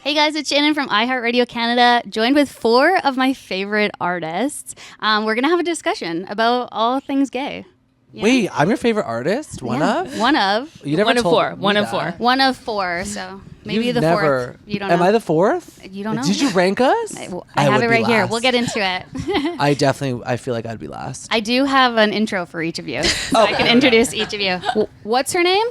Hey guys, it's Shannon from iHeartRadio Canada, joined with 4 of my favorite artists. We're going to have a discussion about all things gay. Yeah. Wait, I'm your favorite artist? One of? One of. You never One of told four. me One of that. four. One of 4, so maybe the never, 4th. You don't know. Am I the 4th? You don't know. Did you rank us? I have would it be right here. last. We'll get into it. I feel like I'd be last. I do have an intro for each of you, so I can introduce each of you. What's her name?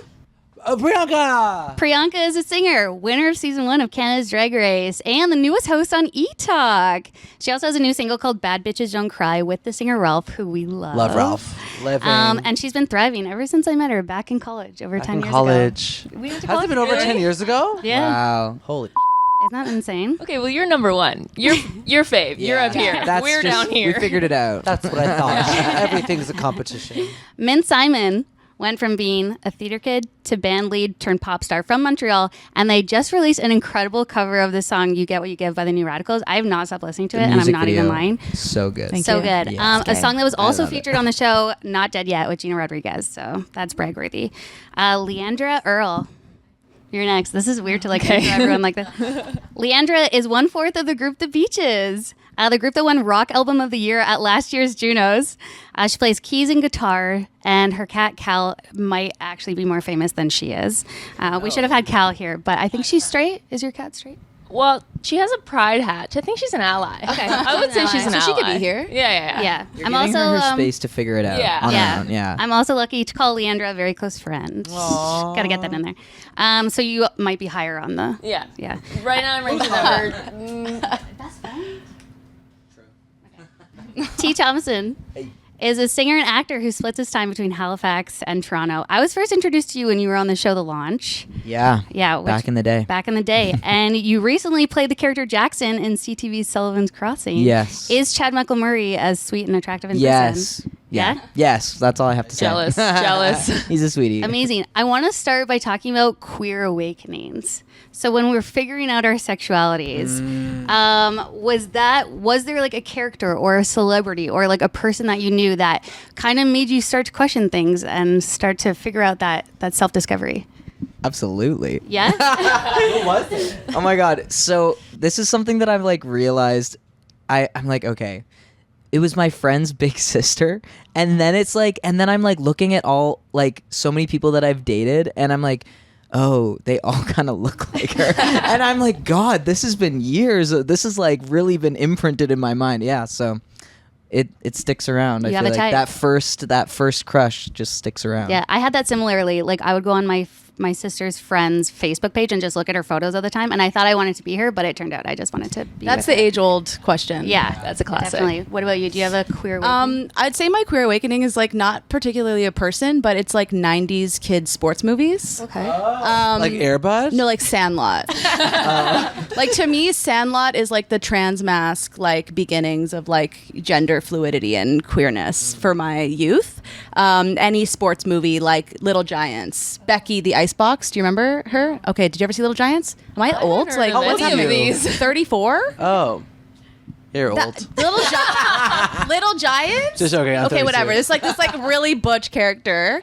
Priyanka! Priyanka is a singer, winner of season 1 of Canada's Drag Race, and the newest host on eTalk. She also has a new single called Bad Bitches Don't Cry with the singer Ralph, who we love. Love Ralph. Living. And she's been thriving ever since I met her back in college over 10 years college. ago. We went to Has college it been over together. 10 years ago? Yeah. Wow. Holy Isn't that insane? Okay, well, you're number one. You're fave. You're up here. We're down here. We figured it out. That's what I thought. Everything's a competition. Min Simon went from being a theater kid to band lead turned pop star from Montreal, and they just released an incredible cover of the song "You Get What You Give" by the New Radicals. I have not stopped listening to it, and I'm not even lying. So good. Good. Yeah, A song that was also love featured on the show "Not Dead Yet" with Gina Rodriguez, so that's brag-worthy. Leandra Earl. You're next. This is weird to intro everyone like this. Leandra is 1/4 of the group The Beaches, the group that won Rock Album of the Year at last year's Junos. She plays keys and guitar, and her cat Cal might actually be more famous than she is. We should have had Cal here, but I think she's straight. Is your cat straight? Well, she has a pride hatch. I think she's an ally. Okay. I would say she's an ally. So she could be here. Yeah. Yeah. You're giving her space to figure it out. Yeah. On Yeah. her own. Yeah. I'm also lucky to call Leandra a very close friend. Got to get that in there. So you might be higher on the... Yeah. Yeah. Right now I'm ranking number... T. Thomason is a singer and actor who splits his time between Halifax and Toronto. I was first introduced to you when you were on the show The Launch. Yeah. Yeah. Back in the day. Back in the day. And you recently played the character Jackson in CTV's Sullivan's Crossing. Yes. Is Chad Michael Murray as sweet and attractive in Yes. person? Yeah. Yes. That's all I have to say. Jealous. He's a sweetie. Amazing. I want to start by talking about queer awakenings. So when we're figuring out our sexualities, was there like a character or a celebrity or like a person that you knew that kind of made you start to question things and start to figure out that self-discovery? Absolutely. Yeah? Who was it? Oh my God. So this is something that I've like realized. I'm like, okay, it was my friend's big sister. And then it's like, and then I'm like looking at all like so many people that I've dated and I'm like, oh, they all kind of look like her. And I'm like, God, this has been years. This has like really been imprinted in my mind. Yeah. So it sticks around. You I have feel a like type. that first crush just sticks around. Yeah, I had that similarly. Like I would go on my sister's friend's Facebook page and just look at her photos all the time. And I thought I wanted to be her, but it turned out I just wanted to be That's with the her. age-old question. Yeah, That's a classic. definitely. What about you? Do you have a queer awakening? I'd say my queer awakening is like not particularly a person, but it's like 90s kids sports movies. Okay. Like Air Bud? No, like Sandlot. Like to me, Sandlot is like the trans mask, like beginnings of like gender fluidity and queerness for my youth. Any sports movie like Little Giants, Becky the Icebox. Do you remember her? Okay, did you ever see Little Giants? Am I old? heard Like of what's any of happening? these. 34? Oh. You're old. Little Giants? Just okay. I'm Okay, 32. whatever. This like really butch character.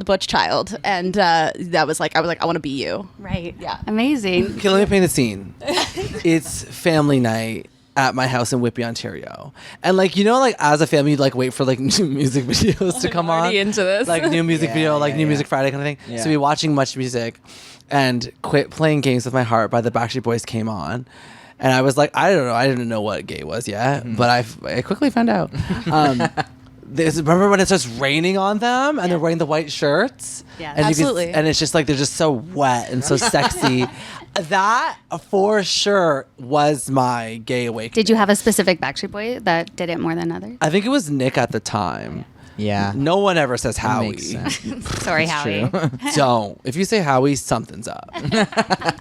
Butch child, and that was like I was like I want to be you. Right. Yeah. Amazing. Okay, let me paint the scene. It's family night at my house in Whitby, Ontario. And like, you know, like as a family, you'd like wait for like new music videos to come on. already into this. Like new music video, like new music Friday kind of thing. Yeah. So we watching Much Music and Quit Playing Games with My Heart by the Backstreet Boys came on. And I was like, I don't know. I didn't know what gay was yet, but I quickly found out. Remember when it starts raining on them and they're wearing the white shirts? Yeah. And Absolutely. and it's just like they're just so wet and so sexy. That for sure was my gay awakening. Did you have a specific Backstreet Boy that did it more than others? I think it was Nick at the time. Yeah. No one ever says That Howie. makes sense. Sorry, Howie. Don't. If you say Howie, something's up.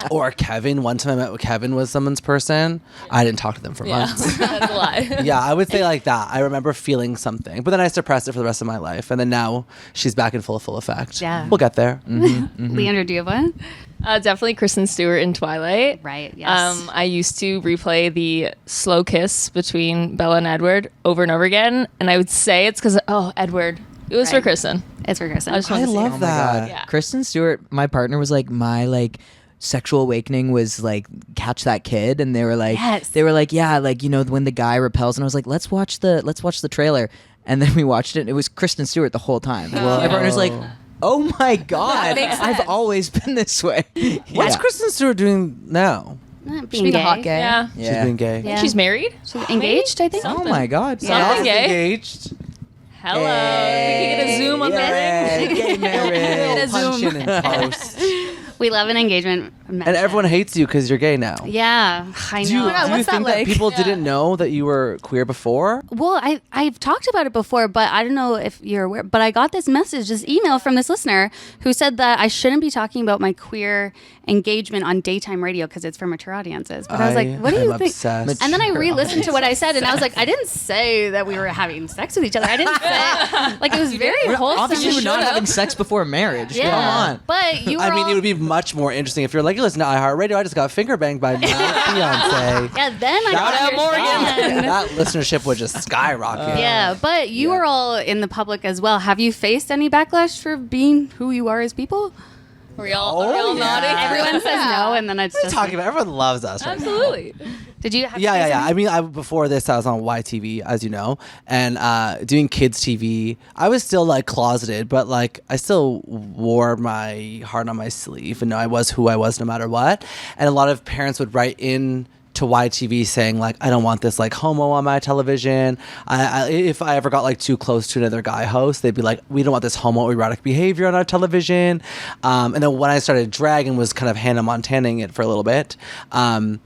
Or Kevin. One time I met with Kevin was someone's person. I didn't talk to them for months. That's a lie. Yeah, I would say like that. I remember feeling something, but then I suppressed it for the rest of my life, and then now she's back in full effect. Yeah. We'll get there. Leandra, do you have one? Definitely Kristen Stewart in Twilight. Right, yes. I used to replay the slow kiss between Bella and Edward over and over again, and I would say it's because Edward. It was for Right. Kristen. It's for Kristen. I just wanted I to see love it. that. Yeah. Kristen Stewart, my partner, was like my like sexual awakening was like Catch That Kid, and they were like, Yes. yeah, like, you know, when the guy repels, and I was like, let's watch the trailer, and then we watched it, and it was Kristen Stewart the whole time. Everyone was like, oh my god, makes sense. I've always been this way. What's Yeah. Kristen Stewart doing now? Being Being gay. a hot gay. Yeah. She's being gay. Yeah. She's married. She's engaged, I think. Oh my god. Something gay. Engaged. Hello. We can get a zoom on the ring. Gay marriage. Punch in and post. We love an engagement. And everyone hates you because you're gay now. Yeah, I know. Do you, Yeah, do you what's that think that like? people didn't know that you were queer before? Well, I've talked about it before, but I don't know if you're aware. But I got this message, this email from this listener who said that I shouldn't be talking about my queer engagement on daytime radio because it's for mature audiences. But I was like, what do you am think? obsessed. And then I re-listened to what I said, and I was like, I didn't say that we were having sex with each other. I didn't say like it was very wholesome. Obviously, we're not Should've. having sex before marriage. Yeah, Come on. but you were. I mean, all- it would be much more interesting if you're like, you listen to iHeartRadio. I just got finger banged by my fiance. Yeah, then I Shout out understand. That listenership would just skyrocket. Yeah, but you are all in the public as well. Have you faced any backlash for being who you are as people? Are we all nodding? Everyone says no, and then it's What are you just talking about? Everyone loves us. Right now. Absolutely. Did you? Have Yeah. I mean, before this, I was on YTV, as you know, and doing kids TV. I was still like closeted, but like I still wore my heart on my sleeve, and I was who I was no matter what. And a lot of parents would write in to YTV saying like, I don't want this like homo on my television. If I ever got like too close to another guy host, they'd be like, we don't want this homoerotic behavior on our television. And then when I started drag and was kind of Hannah Montaning it for a little bit, parents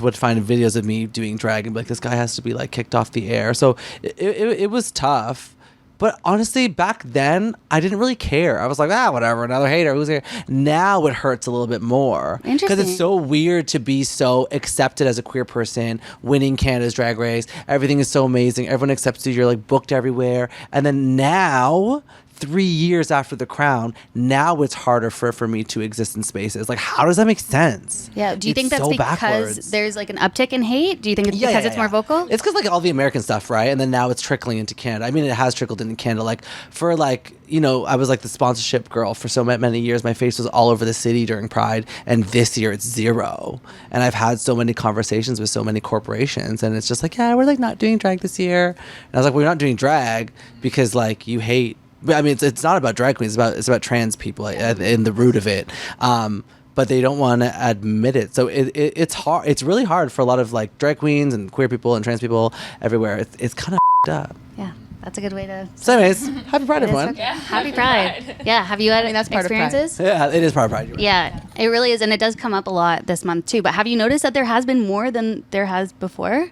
would find videos of me doing drag and be like, this guy has to be like kicked off the air. So it was tough. But honestly, back then, I didn't really care. I was like, whatever, another hater, who's here? Now it hurts a little bit more. Because Interesting. it's so weird to be so accepted as a queer person, winning Canada's Drag Race. Everything is so amazing. Everyone accepts you. You're like booked everywhere. And then now, 3 years after The Crown, now it's harder for me to exist in spaces. Like, how does that make sense? Yeah. Do you think It's that's so because backwards. there's like an uptick in hate? Do you think it's because it's more vocal? It's because like all the American stuff, right? And then now it's trickling into Canada. I mean, it has trickled into Canada. Like for like, I was like the sponsorship girl for so many years. My face was all over the city during Pride, and this year it's zero. And I've had so many conversations with so many corporations, and it's just like, yeah, we're like not doing drag this year. And I was like, we're not doing drag because like you hate. But I mean, it's not about drag queens. It's about trans people in the root of it. But they don't want to admit it. So it's hard. It's really hard for a lot of like drag queens and queer people and trans people everywhere. It's kind of up. Yeah, that's a good way to. So, anyways, happy Pride, everyone. Yeah. Happy Pride. Yeah. Have you had that's part of Pride. experiences? Yeah, it is part of Pride. You're right. Yeah, it really is, and it does come up a lot this month too. But have you noticed that there has been more than there has before?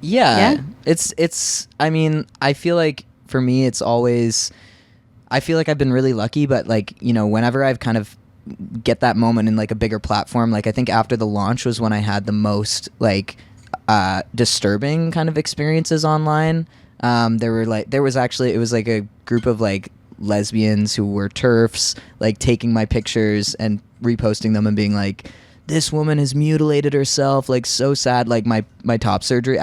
Yeah. Yeah? It's I mean, I feel like for me it's always I feel like I've been really lucky, but like, whenever I've kind of get that moment in like a bigger platform, like I think after the launch was when I had the most like disturbing kind of experiences online. It was like a group of like lesbians who were TERFs like taking my pictures and reposting them and being like, this woman has mutilated herself, like so sad, like my top surgery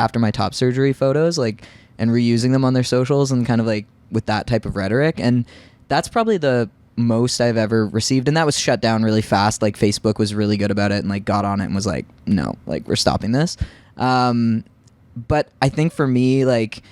photos, like, and reusing them on their socials and kind of like with that type of rhetoric. And that's probably the most I've ever received, and that was shut down really fast. Like Facebook was really good about it and like got on it and was like, no, like we're stopping this. But I think for me, like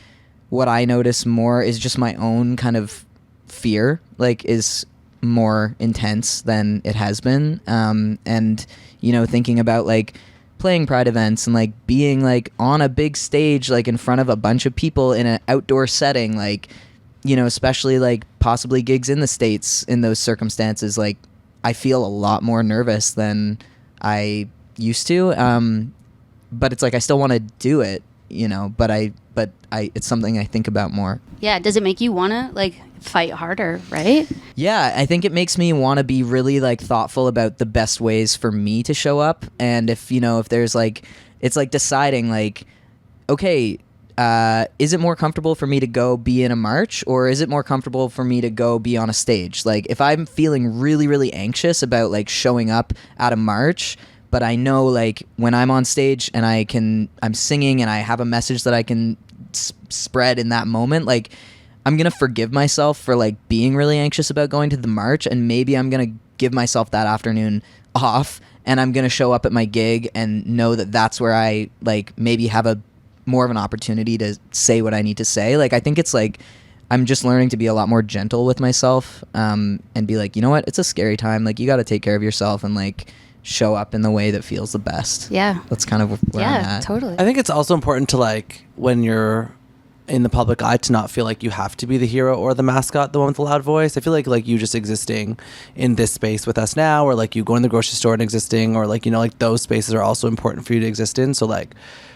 what I notice more is just my own kind of fear, like is more intense than it has been. And thinking about like playing Pride events and like being like on a big stage, like in front of a bunch of people in an outdoor setting, like, especially like possibly gigs in the States in those circumstances, like I feel a lot more nervous than I used to. But it's like, I still want to do it, but it's something I think about more. Yeah. Does it make you want to like fight harder, right? Yeah, I think it makes me want to be really like thoughtful about the best ways for me to show up. And if there's like, it's like deciding like, okay, is it more comfortable for me to go be in a march, or is it more comfortable for me to go be on a stage? Like if I'm feeling really, really anxious about like showing up at a march, but I know like when I'm on stage and I'm singing and I have a message that I can spread in that moment, like I'm going to forgive myself for like being really anxious about going to the march, and maybe I'm going to give myself that afternoon off, and I'm gonna show up at my gig and know that that's where I like maybe have a more of an opportunity to say what I need to say. Like I think it's like I'm just learning to be a lot more gentle with myself, and be like, you know what, it's a scary time. Like you got to take care of yourself and like show up in the way that feels the best. Yeah. That's kind of where I'm Yeah, at. totally. I think it's also important to like when you're in the public eye to not feel like you have to be the hero or the mascot, the one with the loud voice. I feel like you just existing in this space with us now, or like you going to the grocery store and existing, or like, you know, like those spaces are also important for you to exist in. So like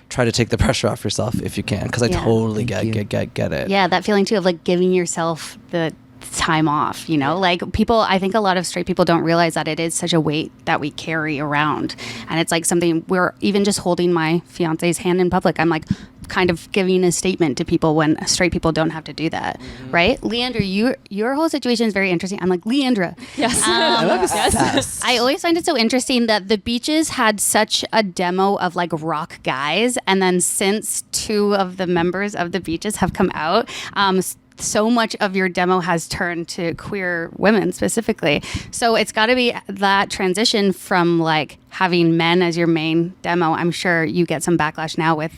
try to take the pressure off yourself if you can, because I Yeah. totally Thank you. get it. Yeah, that feeling too of like giving yourself the time off, you know, like I think a lot of straight people don't realize that it is such a weight that we carry around, and it's like something we're even just holding my fiance's hand in public, I'm like kind of giving a statement to people when straight people don't have to do that. Right? Leandra, your whole situation is very interesting. I'm like, Leandra. Yes. I'm obsessed. I always find it so interesting that the Beaches had such a demo of like rock guys, and then since 2 of the members of the Beaches have come out, so much of your demo has turned to queer women specifically. So it's got to be that transition from like having men as your main demo. I'm sure you get some backlash now with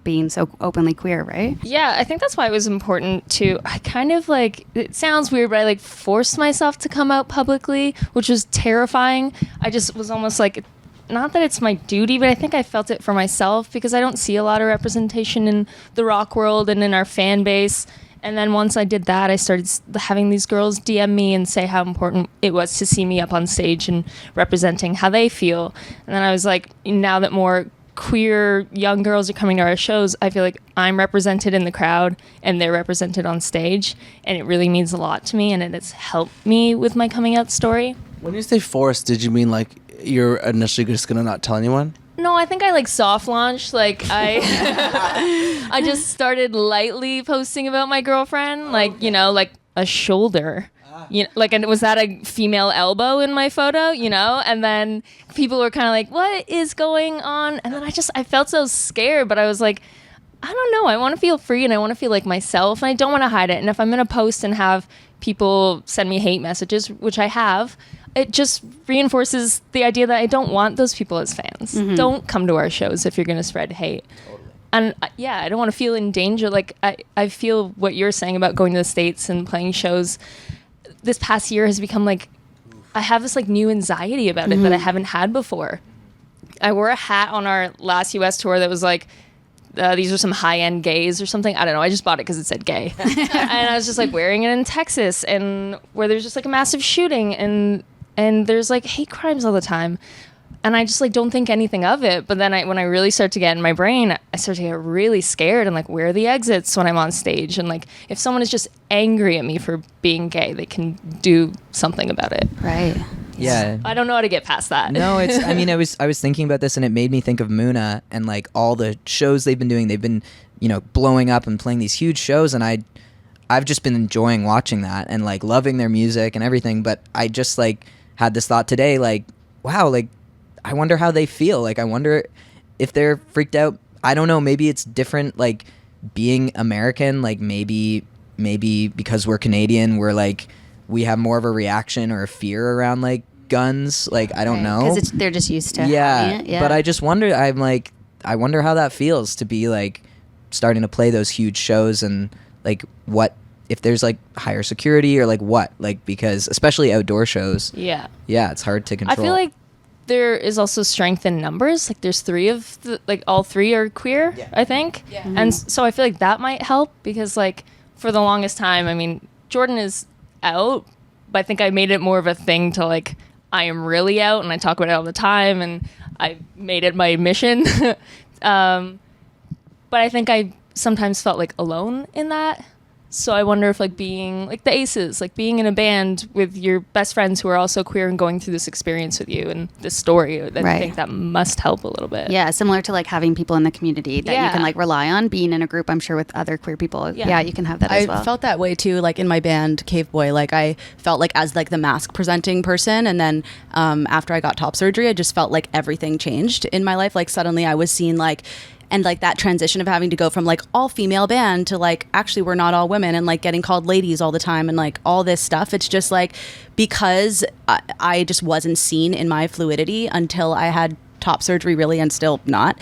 being so openly queer, right? Yeah, I think that's why it was important to, I kind of like, it sounds weird, but I like forced myself to come out publicly, which was terrifying. I just was almost like, not that it's my duty, but I think I felt it for myself because I don't see a lot of representation in the rock world and in our fan base. And then once I did that, I started having these girls DM me and say how important it was to see me up on stage and representing how they feel. And then I was like, now that more queer young girls are coming to our shows, I feel like I'm represented in the crowd and they're represented on stage. And it really means a lot to me, and it has helped me with my coming out story. When you say forced, did you mean like you're initially just gonna not tell anyone? No, I think I like soft launched. Like I just started lightly posting about my girlfriend, like, you know, like a shoulder. You know, like, and was that a female elbow in my photo, you know? And then people were kind of like, what is going on? And then I felt so scared, but I was like, I don't know. I want to feel free and I want to feel like myself, and I don't want to hide it. And if I'm going to post and have people send me hate messages, which I have, it just reinforces the idea that I don't want those people as fans. Mm-hmm. Don't come to our shows if you're going to spread hate. And yeah, I don't want to feel in danger. Like I feel what you're saying about going to the States and playing shows. This past year has become like, I have this like new anxiety about it that I haven't had before. I wore a hat on our last US tour that was like, these are some high-end gays or something. I don't know. I just bought it because it said gay. And I was just like wearing it in Texas, and where there's just like a massive shooting and there's like hate crimes all the time. And I just like don't think anything of it. But then when I really start to get in my brain, I start to get really scared and like, where are the exits when I'm on stage? And like, if someone is just angry at me for being gay, they can do something about it. Right. Yeah. I don't know how to get past that. No, it's, I mean, I was thinking about this, and it made me think of Muna and like all the shows they've been doing. They've been, you know, blowing up and playing these huge shows, and I've just been enjoying watching that and like loving their music and everything. But I just like had this thought today, like, wow, like, I wonder how they feel. Like, I wonder if they're freaked out. I don't know. Maybe it's different, like being American, like maybe because we're Canadian, we're like, we have more of a reaction or a fear around like guns. Like, I don't know. Because they're just used to yeah, having it. Yeah. But I just wonder, I'm like, I wonder how that feels to be like starting to play those huge shows, and like what if there's like higher security or like what, like, because especially outdoor shows. Yeah. Yeah, it's hard to control. I feel like there is also strength in numbers. Like there's 3 of the, like all 3 are queer, I think. Yeah. And so I feel like that might help, because like for the longest time, I mean, Jordan is out, but I think I made it more of a thing to like, I am really out, and I talk about it all the time, and I made it my mission. But I think I sometimes felt like alone in that. So I wonder if like being like the Aces, like being in a band with your best friends who are also queer and going through this experience with you and this story, I think that must help a little bit. Yeah, similar to like having people in the community that you can like rely on. Being in a group, I'm sure, with other queer people. Yeah, you can have that as well. I felt that way too, like in my band Cave Boy. Like I felt like as like the mask presenting person, and then after I got top surgery, I just felt like everything changed in my life. Like suddenly I was seen like and like that transition of having to go from like all female band to like actually we're not all women, and like getting called ladies all the time and like all this stuff. It's just like because I just wasn't seen in my fluidity until I had top surgery, really, and still not.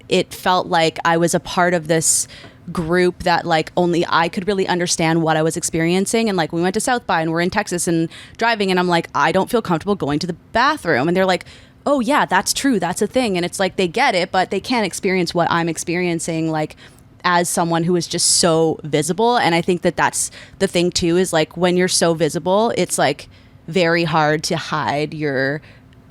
It felt like I was a part of this group that like only I could really understand what I was experiencing. And like we went to South by and we're in Texas and driving, and I'm like, I don't feel comfortable going to the bathroom, and they're like, oh yeah, that's true, that's a thing. And it's like they get it, but they can't experience what I'm experiencing like as someone who is just so visible. And I think that that's the thing too, is like when you're so visible, it's like very hard to hide your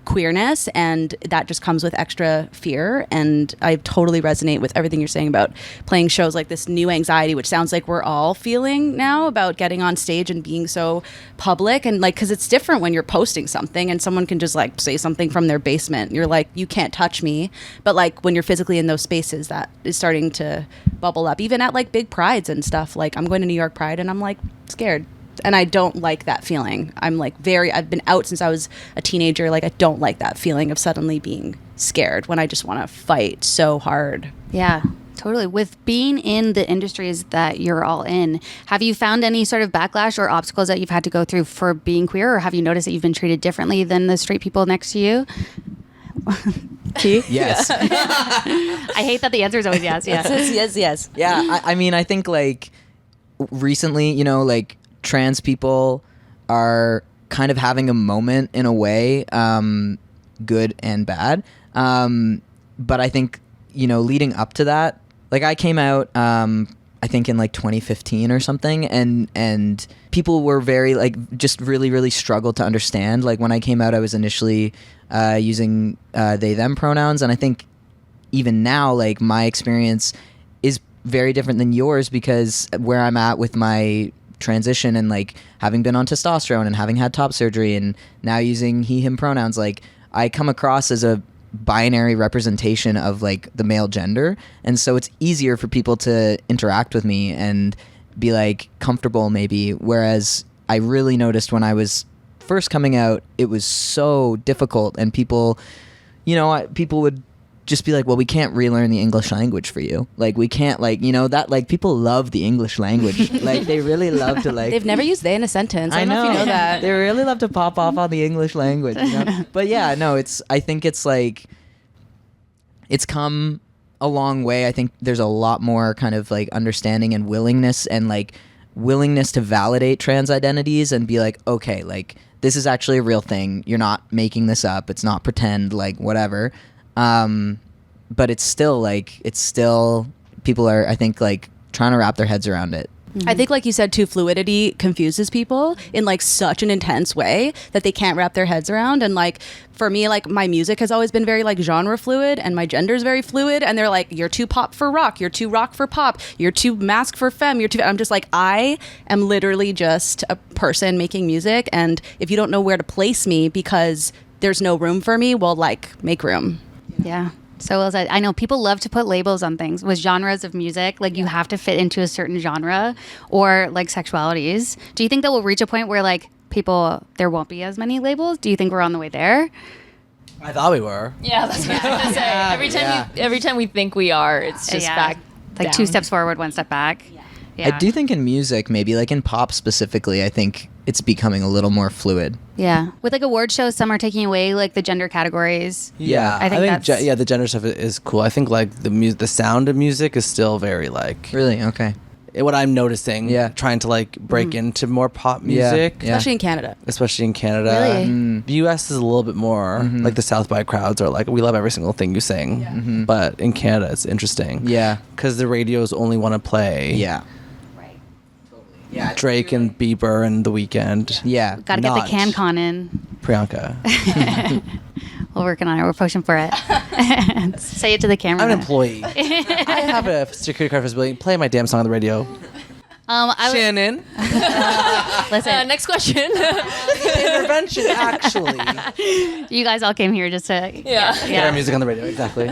queerness, and that just comes with extra fear. And I totally resonate with everything you're saying about playing shows, like this new anxiety, which sounds like we're all feeling now about getting on stage and being so public. And like, because it's different when you're posting something and someone can just like say something from their basement, you're like, you can't touch me. But like when you're physically in those spaces, that is starting to bubble up, even at like big prides and stuff. Like I'm going to New York Pride and I'm like scared. And I don't like that feeling. I'm like I've been out since I was a teenager. Like I don't like that feeling of suddenly being scared when I just want to fight so hard. Yeah, totally. With being in the industries that you're all in, have you found any sort of backlash or obstacles that you've had to go through for being queer, or have you noticed that you've been treated differently than the straight people next to you? Yes. I hate that the answer is always yes. Yes. Yeah, I mean, I think like recently, you know, like trans people are kind of having a moment in a way, good and bad. But I think, you know, leading up to that, like I came out, I think in like 2015 or something, and people were very like just really, really struggled to understand. Like when I came out, I was initially using they, them pronouns. And I think even now, like my experience is very different than yours, because where I'm at with my transition and like having been on testosterone and having had top surgery and now using he, him pronouns, like I come across as a binary representation of like the male gender. And so it's easier for people to interact with me and be like comfortable maybe. Whereas I really noticed when I was first coming out, it was so difficult, and people, you know, people would just be like, well, we can't relearn the English language for you. Like, we can't, like, you know, that, like, people love the English language. Like, they really love to, like... They've never used they in a sentence. I don't know if you know that. They really love to pop off on the English language, you know? But yeah, no, I think it's, like, it's come a long way. I think there's a lot more kind of, like, understanding and willingness to validate trans identities and be like, okay, like, this is actually a real thing. You're not making this up. It's not pretend, like, whatever. But it's still people are, I think, like trying to wrap their heads around it. I think, like you said too, fluidity confuses people in like such an intense way that they can't wrap their heads around. And like for me, like my music has always been very like genre fluid, and my gender is very fluid. And they're like, you're too pop for rock, you're too rock for pop, you're too mask for femme, I'm just like, I am literally just a person making music. And if you don't know where to place me because there's no room for me, well, like make room. Yeah. So well said. I know people love to put labels on things with genres of music. Like you have to fit into a certain genre or like sexualities. Do you think that we'll reach a point where like there won't be as many labels? Do you think we're on the way there? I thought we were. Yeah, that's what I was gonna say. Every time we think we are, it's just back like down. 2 steps forward, 1 step back. Yeah. I do think in music, maybe like in pop specifically, I think it's becoming a little more fluid. Yeah. With like award shows, some are taking away like the gender categories. Yeah. I think that's... the gender stuff is cool. I think like the sound of music is still very like... Really? Okay. What I'm noticing, trying to like break into more pop music. Yeah. Especially in Canada. Really? The US is a little bit more like the South by crowds are like, we love every single thing you sing. Mm-hmm. But in Canada, it's interesting. Yeah. Because the radios only want to play... Yeah. Yeah, Drake and Bieber and The Weeknd. Yeah. Got to get the CanCon in. Priyanka. We're working on it. We're pushing for it. Say it to the camera. I'm an employee. I have a security card for disability. Play my damn song on the radio. Shannon. Listen. Next question. Intervention, actually. You guys all came here just to Get our music on the radio, exactly.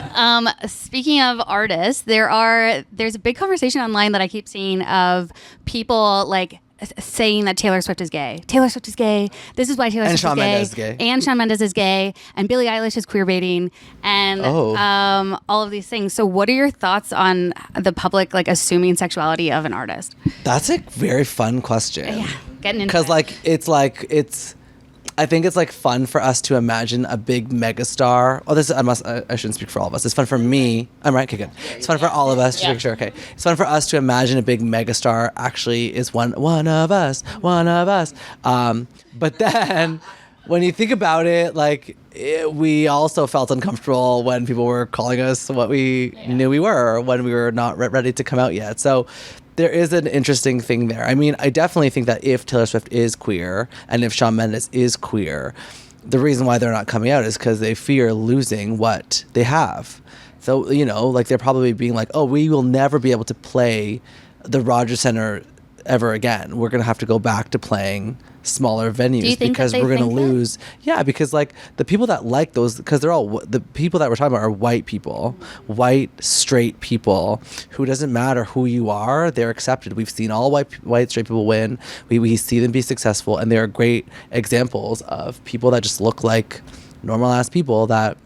Speaking of artists, there's a big conversation online that I keep seeing of people like saying that Taylor Swift is gay. Taylor Swift is gay. This is why Taylor And Swift Shawn is gay. Mendes is gay. And Shawn Mendes is gay. And Billie Eilish is queer baiting. And all of these things. So what are your thoughts on the public like assuming sexuality of an artist? That's a very fun question. Yeah, getting into Because it. I think it's like fun for us to imagine a big megastar. Oh, I shouldn't speak for all of us. It's fun for me. I'm right. Okay, good. It's fun for all of us. Sure. Okay. It's fun for us to imagine a big megastar actually is one of us. But then when you think about it, like we also felt uncomfortable when people were calling us what we knew we were when we were not ready to come out yet. So there is an interesting thing there. I mean, I definitely think that if Taylor Swift is queer and if Shawn Mendes is queer, the reason why they're not coming out is because they fear losing what they have. So, you know, like they're probably being like, oh, we will never be able to play the Rogers Center ever again. We're going to have to go back to playing smaller venues Do you think because that they we're going to think that? lose. Yeah, because like the people that like those, because they're all, the people that we're talking about are white people, white, straight people who doesn't matter who you are, they're accepted. We've seen all white, straight people win. We see them be successful, and they're great examples of people that just look like normal ass people that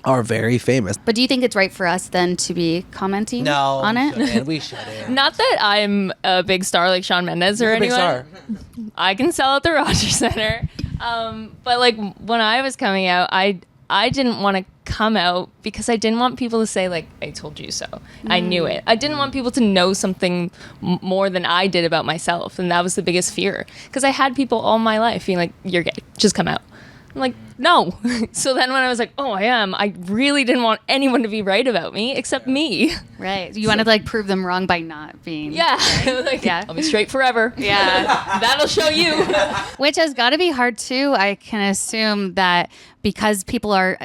are very famous. But do you think it's right for us then to be commenting on it? And we shouldn't. Not that I'm a big star like Shawn Mendes or You're a big anyone. star. I can sell at the Rogers Center. But like when I was coming out, I didn't want to come out because I didn't want people to say like, I told you so. I knew it. I didn't want people to know something more than I did about myself. And that was the biggest fear. Because I had people all my life being like, you're gay, just come out. I'm like, no. So then when I was like, oh, I am, I really didn't want anyone to be right about me except me. Right. You wanted to like prove them wrong by not being. Yeah. Like, Yeah. I'll be straight forever. Yeah. That'll show you. Which has got to be hard too. I can assume that because people are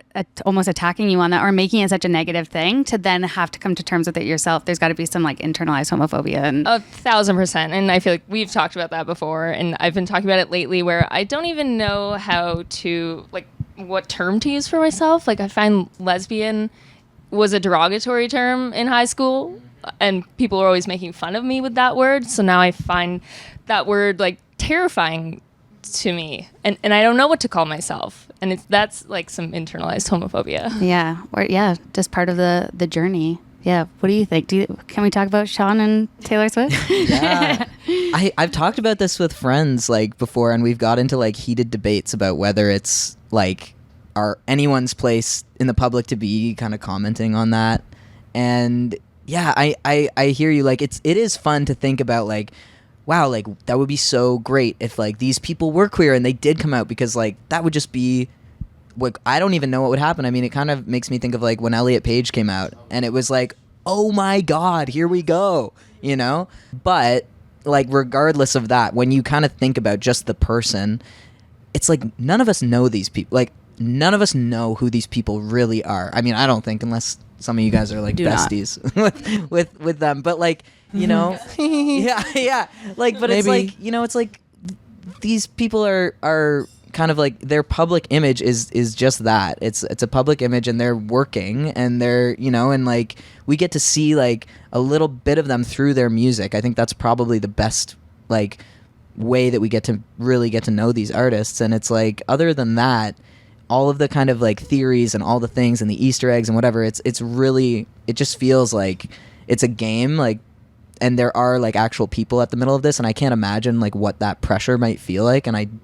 almost attacking you on that or making it such a negative thing to then have to come to terms with it yourself. There's got to be some like internalized homophobia. And 1,000%. And I feel like we've talked about that before. And I've been talking about it lately where I don't even know how to, like, what term to use for myself. Like, I find lesbian was a derogatory term in high school. And people are always making fun of me with that word. So now I find that word, like, terrifying to me. And I don't know what to call myself. And that's, like, some internalized homophobia. yeah, just part of the journey. Yeah. What do you think? Can we talk about Shawn and Taylor Swift? Yeah. I've talked about this with friends like before, and we've got into like heated debates about whether it's like anyone's place in the public to be kind of commenting on that. And yeah, I hear you. Like it is fun to think about like, wow, like that would be so great if like these people were queer and they did come out, because like that would just be what I don't even know what would happen. I mean, it kind of makes me think of like when Elliot Page came out and it was like, oh my God, here we go, you know? But like regardless of that, when you kind of think about just the person, it's like none of us know these people. Like none of us know who these people really are. I mean, I don't think, unless some of you guys are like besties with them, but like, you know, yeah. Like, but it's like, you know, it's like these people are kind of like their public image is just that. It's a public image, and they're working, and they're, you know, and like we get to see like a little bit of them through their music. I think that's probably the best like way that we get to really get to know these artists. And it's like, other than that, all of the kind of like theories and all the things and the Easter eggs and whatever, it's really, it just feels like it's a game, like, and there are like actual people at the middle of this, and I can't imagine like what that pressure might feel like. And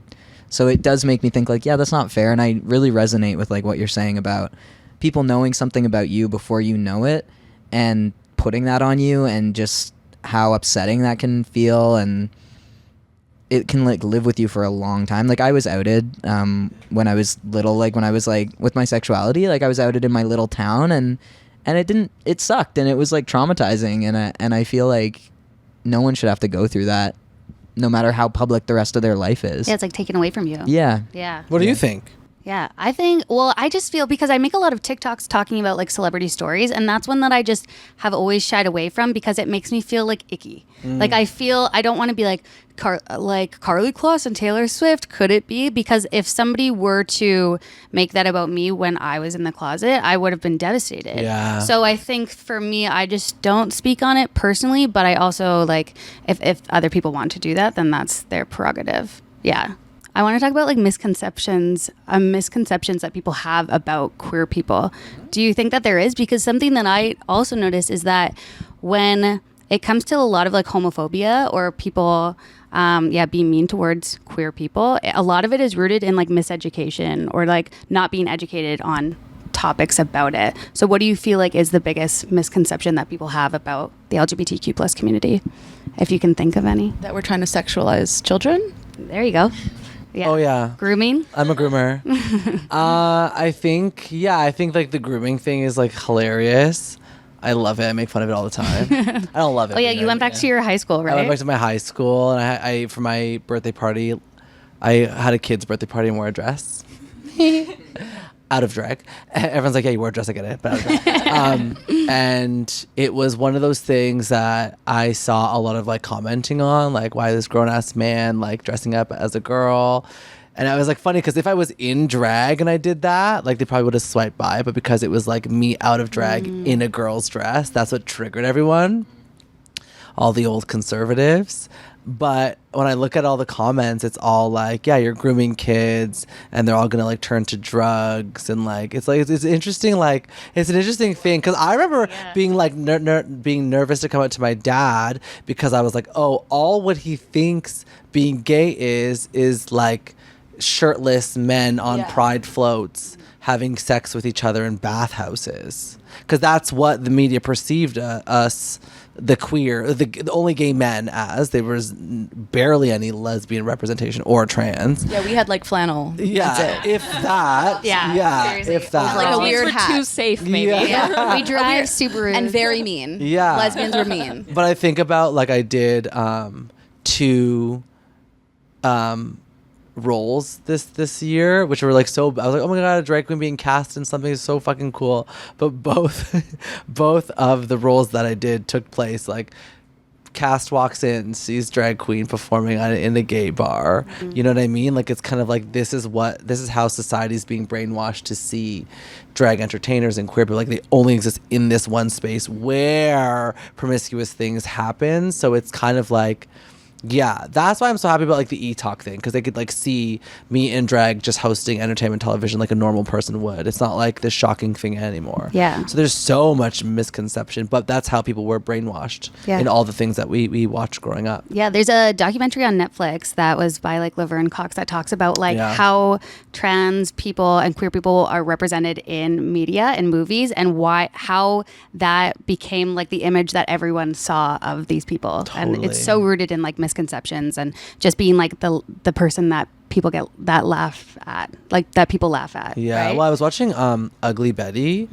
so it does make me think like, yeah, that's not fair. And I really resonate with like what you're saying about people knowing something about you before you know it and putting that on you, and just how upsetting that can feel. And it can like live with you for a long time. Like I was outed when I was little, like when I was like with my sexuality, like I was outed in my little town, and it sucked, and it was like traumatizing. And I feel like no one should have to go through that, no matter how public the rest of their life is. Yeah, it's like taken away from you. Yeah. Yeah. What do you think? Yeah, I think, well, I just feel because I make a lot of TikToks talking about like celebrity stories, and that's one that I just have always shied away from because it makes me feel like icky. Like I feel I don't want to be like Carly Kloss and Taylor Swift. Could it be? Because if somebody were to make that about me when I was in the closet, I would have been devastated. Yeah. So I think for me, I just don't speak on it personally, but I also like if other people want to do that, then that's their prerogative. Yeah. I want to talk about like misconceptions that people have about queer people. Do you think that there is? Because something that I also notice is that when it comes to a lot of like homophobia or people, being mean towards queer people, a lot of it is rooted in like miseducation or like not being educated on topics about it. So what do you feel like is the biggest misconception that people have about the LGBTQ plus community? If you can think of any. That we're trying to sexualize children? There you go. Yeah. Oh, yeah. Grooming. I'm a groomer. I think like the grooming thing is like hilarious. I love it. I make fun of it all the time. I don't love it. Oh yeah, you went back to your high school, right? I went back to my high school, and I for my birthday party, I had a kid's birthday party and wore a dress. Out of drag. Everyone's like, yeah, you wore a dress, I get it, but out of drag. And it was one of those things that I saw a lot of like commenting on, like, why this grown-ass man like dressing up as a girl. And I was like, funny, because if I was in drag and I did that, like they probably would have swiped by, but because it was like me out of drag in a girl's dress, that's what triggered everyone. All the old conservatives. But when I look at all the comments, it's all like, yeah, you're grooming kids and they're all going to like turn to drugs. And like, it's interesting. Like, it's an interesting thing. Cause I remember being like, being nervous to come out to my dad because I was like, oh, all what he thinks being gay is like shirtless men on pride floats having sex with each other in bathhouses. Cause that's what the media perceived us, the queer, the only gay men as. There was barely any lesbian representation or trans. Yeah, we had like flannel. Yeah, That's it. if that. Seriously. If that. Like a Lesbians weird were hat. too safe, maybe. Yeah. We drive Subaru. And very mean. Yeah. Lesbians were mean. But I think about like I did two roles this year, which were like so. I was like, oh my god, a drag queen being cast in something is so fucking cool. But both of the roles that I did took place like. Cast walks in, sees drag queen performing in a gay bar. You know what I mean? Like it's kind of like this is how society's being brainwashed to see drag entertainers and queer people. Like they only exist in this one space where promiscuous things happen. So it's kind of like. Yeah, that's why I'm so happy about like the eTalk thing, because they could like see me in drag just hosting entertainment television like a normal person would. It's not like this shocking thing anymore. Yeah. So there's so much misconception, but that's how people were brainwashed in all the things that we watched growing up. Yeah, there's a documentary on Netflix that was by like Laverne Cox that talks about like how trans people and queer people are represented in media and movies, and how that became like the image that everyone saw of these people. Totally. And it's so rooted in like misconceptions and just being like the person that people get that laugh at, like that people laugh at. Yeah. Right? Well, I was watching Ugly Betty,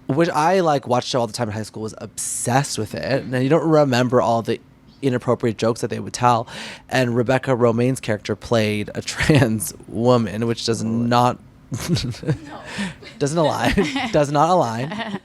which I like watched all the time in high school, was obsessed with it. And you don't remember all the inappropriate jokes that they would tell. And Rebecca Romaine's character played a trans woman, which does not does not align.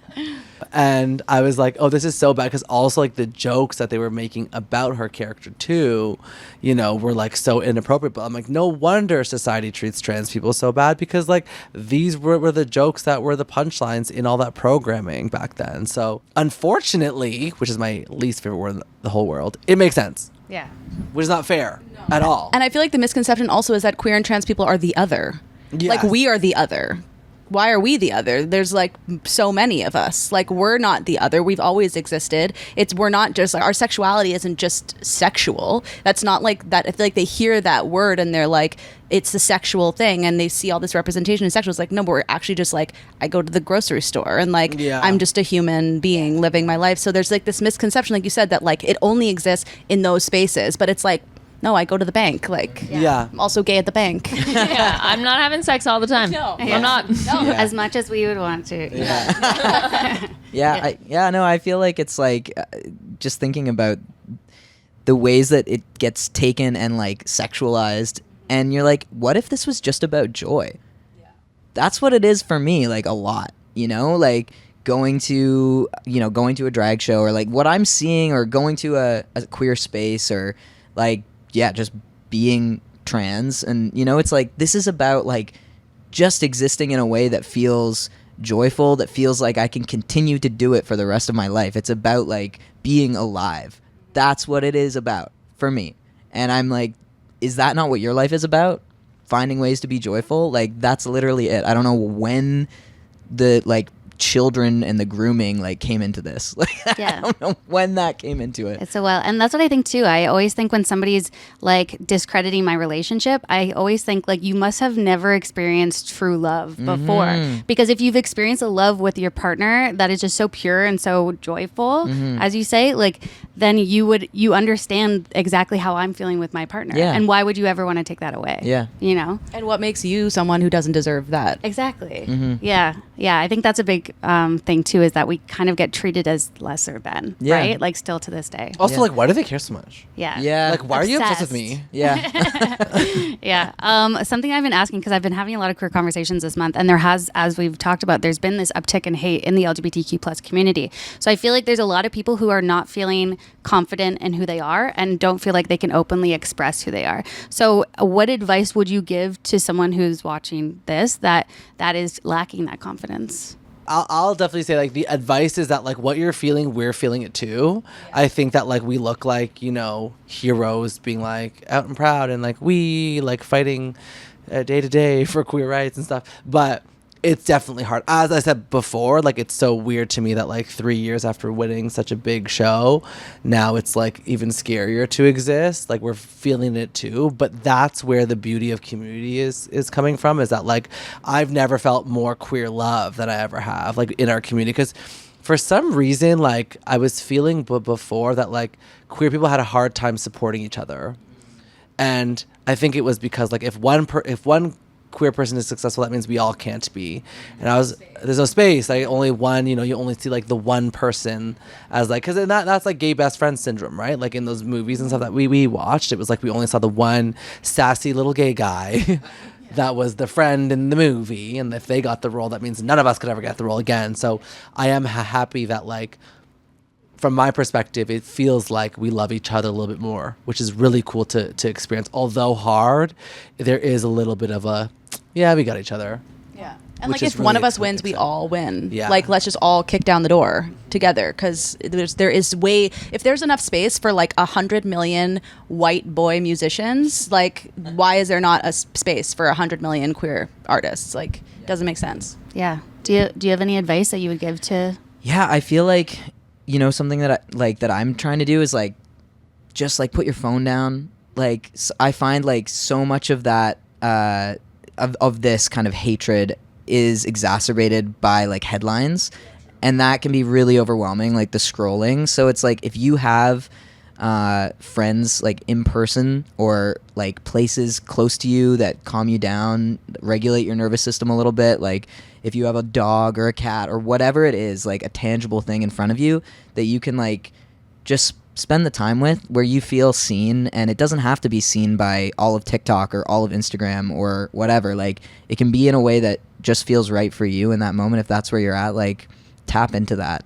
And I was like, oh, this is so bad, because also like the jokes that they were making about her character too, you know, were like so inappropriate. But I'm like, no wonder society treats trans people so bad, because like these were the jokes that were the punchlines in all that programming back then. So unfortunately, which is my least favorite word in the whole world, it makes sense. Yeah. Which is not fair at all. And I feel like the misconception also is that queer and trans people are the other. Yes. Like we are the other. Why are we the other? There's like so many of us. Like we're not the other. We've always existed. We're not just like, our sexuality isn't just sexual. That's not like that. I feel like they hear that word and they're like, it's the sexual thing, and they see all this representation in sexual. It's like, no, but we're actually just like, I go to the grocery store and like I'm just a human being living my life. So there's like this misconception, like you said, that like it only exists in those spaces, but it's like, no, I go to the bank. Like, I'm also gay at the bank. I'm not having sex all the time. No, I'm not. No. As much as we would want to. I feel like it's like just thinking about the ways that it gets taken and like sexualized, and you're like, what if this was just about joy? that's what it is for me, like a lot, like going to a drag show, or like what I'm seeing, or going to a queer space, or like, yeah, just being trans. And, it's like, this is about like just existing in a way that feels joyful, that feels like I can continue to do it for the rest of my life. It's about like being alive. That's what it is about for me. And I'm like, is that not what your life is about? Finding ways to be joyful? Like, that's literally it. I don't know when the like children and the grooming like came into this. Like, Yeah. I don't know when that came into it. It's and that's what I think too. I always think when somebody's like discrediting my relationship, I always think like, you must have never experienced true love before. Because if you've experienced a love with your partner that is just so pure and so joyful, as you say, like, then you understand exactly how I'm feeling with my partner. Yeah. And why would you ever want to take that away? Yeah. And what makes you someone who doesn't deserve that? Exactly. Yeah. I think that's a big thing too, is that we kind of get treated as lesser than, Yeah. right? Like, still to this day. Also, like, why do they care so much? Yeah. Yeah. Like, why are you obsessed with Obsessed. me? Yeah. Yeah. Something I've been asking, because I've been having a lot of queer conversations this month, and there has, as we've talked about, there's been this uptick in hate in the LGBTQ plus community. So I feel like there's a lot of people who are not feeling confident in who they are and don't feel like they can openly express who they are. So what advice would you give to someone who's watching this that is lacking that confidence? I'll definitely say, like, the advice is that, like, what you're feeling, we're feeling it too. I think that, like, we look like, heroes being, like, out and proud, and, like, we, like, fighting day to day for queer rights and stuff. But it's definitely hard. As I said before, like, it's so weird to me that, like, 3 years after winning such a big show, now it's, like, even scarier to exist. Like, we're feeling it too. But that's where the beauty of community is coming from, is that, like, I've never felt more queer love than I ever have, like, in our community. Because for some reason, like, I was feeling before that, like, queer people had a hard time supporting each other. And I think it was because, like, if one queer person is successful, that means we all can't be. And there's no space. Like, only one, you only see, like, the one person as, like, because that's like gay best friend syndrome, right? Like, in those movies and stuff that we watched, it was like we only saw the one sassy little gay guy that was the friend in the movie. And if they got the role, that means none of us could ever get the role again. So I am happy that, like, from my perspective, it feels like we love each other a little bit more, which is really cool to experience. Although hard, there is a little bit of we got each other. Yeah. And Which like, is if one really of us wins, we exciting. all win. Yeah. Like, let's just all kick down the door together, because if there's enough space for like 100 million white boy musicians, like, why is there not a space for 100 million queer artists? Like, doesn't make sense. Yeah. Do you have any advice that you would give to? Yeah, I feel like, something that I'm trying to do is, like, just, like, put your phone down. Like, I find, like, so much of that of this kind of hatred is exacerbated by, like, headlines, and that can be really overwhelming, like the scrolling. So it's like, if you have friends, like, in person, or like places close to you that calm you down, regulate your nervous system a little bit, like if you have a dog or a cat or whatever it is, like a tangible thing in front of you that you can, like, just spend the time with, where you feel seen. And it doesn't have to be seen by all of TikTok or all of Instagram or whatever. Like, it can be in a way that just feels right for you in that moment. If that's where you're at, like, tap into that,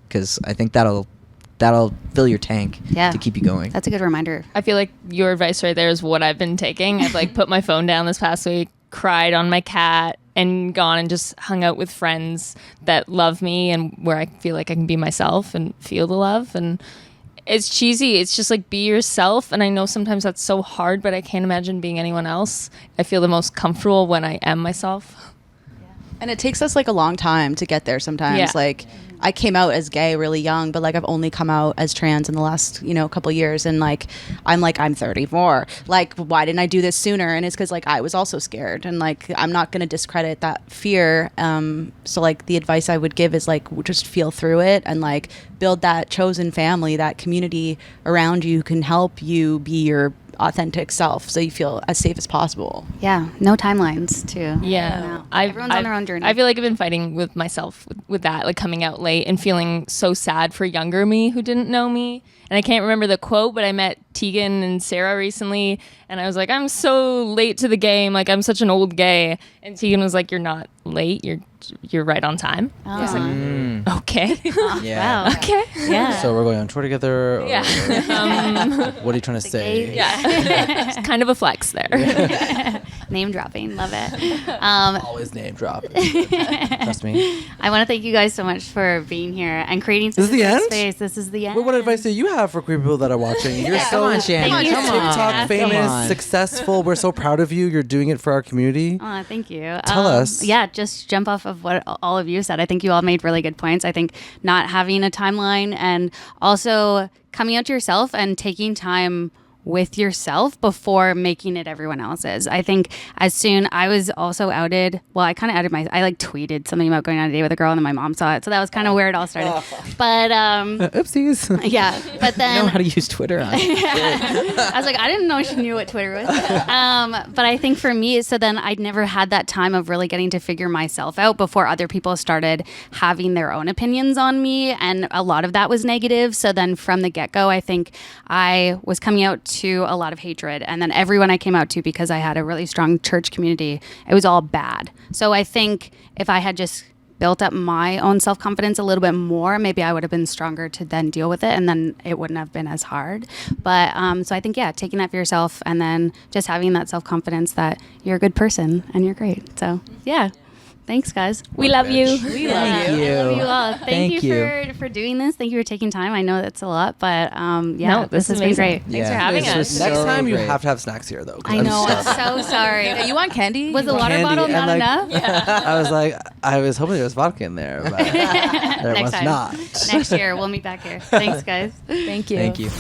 because I think that'll fill your tank to keep you going. That's a good reminder. I feel like your advice right there is what I've been taking. I've, like, put my phone down this past week, cried on my cat, and gone and just hung out with friends that love me and where I feel like I can be myself and feel the love. And it's cheesy. It's just, like, be yourself. And I know sometimes that's so hard, but I can't imagine being anyone else. I feel the most comfortable when I am myself. And it takes us, like, a long time to get there sometimes. Yeah. Like, I came out as gay really young, but, like, I've only come out as trans in the last, couple years. And, like, I'm 34. Like, why didn't I do this sooner? And it's because, like, I was also scared. And, like, I'm not going to discredit that fear. So, like, the advice I would give is, like, just feel through it and, like, build that chosen family, that community around you who can help you be your authentic self, so you feel as safe as possible. Yeah. No timelines too. Yeah. Everyone's on their own journey. I feel like I've been fighting with myself with that, like, coming out late and feeling so sad for younger me who didn't know me. And I can't remember the quote, but I met Tegan and Sarah recently, and I was like, I'm so late to the game. Like, I'm such an old gay. And Tegan was like, you're not late. You're right on time. I was like, okay. Yeah. Wow. Okay. Yeah. So we're going on tour together. Or Yeah. what are you trying to say? Yeah. It's kind of a flex there. Name dropping. Love it. Always name drop. Trust me. I want to thank you guys so much for being here and creating such This is the a safe end? space. This is the end. Well, what advice do you have for queer people that are watching? You're Come so on, Shannon. Thank you. Come on. TikTok Come famous, on. successful. We're so proud of you. You're doing it for our community. Oh, thank you. Tell us. Yeah, just jump off of what all of you said. I think you all made really good points. I think not having a timeline and also coming out to yourself and taking time with yourself before making it everyone else's. I think as soon I was also outed, well, I kind of outed I like tweeted something about going on a date with a girl and then my mom saw it. So that was kind of where it all started. But Oopsies. yeah, but You know then how to use Twitter on. I was like, I didn't know she knew what Twitter was. But I think for me, so then I'd never had that time of really getting to figure myself out before other people started having their own opinions on me. And a lot of that was negative. So then from the get-go, I think I was coming out to a lot of hatred. And then everyone I came out to, because I had a really strong church community, it was all bad. So I think if I had just built up my own self-confidence a little bit more, maybe I would have been stronger to then deal with it, and then it wouldn't have been as hard. But so I think, yeah, taking that for yourself and then just having that self-confidence that you're a good person and you're great. So yeah, thanks guys. We love you. Thank I love you. you all. Thank Thank you for doing this. Thank you for taking time. I know that's a lot, but yeah, No, this has been amazing. great. Thanks for having This us. was Next so time you great. have to have snacks here, though. 'cause I I'm know. I'm starving. so sorry. Yeah, you want candy? Was the water Candy bottle and, not like, enough? I was like, I was hoping there was vodka in there, but there Next was time. not. Next year, we'll meet back here. Thanks, guys. Thank you. Thank you.